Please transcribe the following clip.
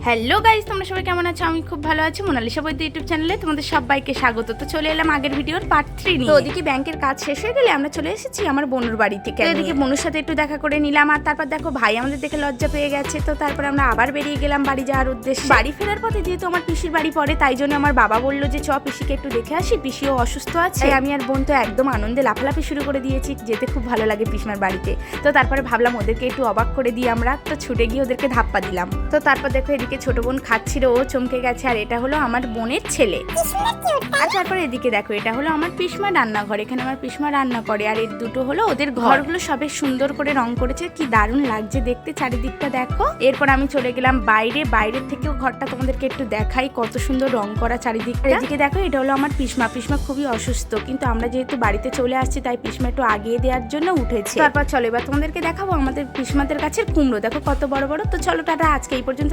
Hello guys, তোমরা সবাই কেমন আছো? আমি খুব ভালো আছি। মোনালিসা বৈদ্য ইউটিউব চ্যানেলে তোমাদের সবাইকে স্বাগত। তো চলে এলাম আগের ভিডিওর পার্ট 3 নিয়ে। তো ওদিকে ব্যাংকের কাজ শেষ হয়ে গেলে আমরা চলে এসেছি আমার বোনের বাড়ি থেকে। এদিকে বোনের সাথে একটু দেখা করে নিলাম, আর তারপর দেখো ভাই আমাদের দেখে লজ্জা পেয়ে গেছে। তো তারপর আমরা আবার বেরিয়ে গেলাম বাড়ি যাওয়ার উদ্দেশ্যে। বাড়ি ফেরার পথে যেহেতু আমার পিসির বাড়ি পড়ে, তাই জন্য আমার বাবা বললো যে চ পিসিকে একটু দেখে আসি, পিসিও অসুস্থ আছে। আমি আর বোন তো একদম আনন্দে লাফালাফি শুরু করে দিয়েছি, যেতে খুব ভালো লাগে পিসমার বাড়িতে। তো তারপরে ভাবলাম ওদেরকে একটু অবাক করে দিই আমরা, তো ছুটে গিয়ে ওদেরকে ধাপ্পা দিলাম। তো তারপর দেখো এদিকে ছোট বোন খাচ্ছিল, ও চমকে গেছে, আর এটা হলো আমার বোনের ছেলে। আর তারপরে এদিকে দেখো এটা হলো আমার পিসমা রান্নাঘর, এখানে আমার পিসমা রান্না করে, আর এর দুটো হলো ওদের ঘরগুলো সবে সুন্দর করে রং করেছে, কি দারুণ লাগছে দেখতে চারিদিকটা দেখো। এরপর আমি চলে গেলাম বাইরের থেকেও ঘরটা তোমাদেরকে একটু দেখাই, কত সুন্দর রং করা চারিদিকটা। এদিকে দেখো এটা হলো আমার পিসমা খুবই অসুস্থ, কিন্তু আমরা যেহেতু বাড়িতে চলে আসছি তাই পিসমা একটু আগিয়ে দেওয়ার জন্য উঠেছে। তারপর চলো এবার তোমাদেরকে দেখাবো আমাদের পিসমাদের গাছের কুমড়ো, দেখো কত বড় বড়। তো চলো টাটা, আজকে এই পর্যন্ত।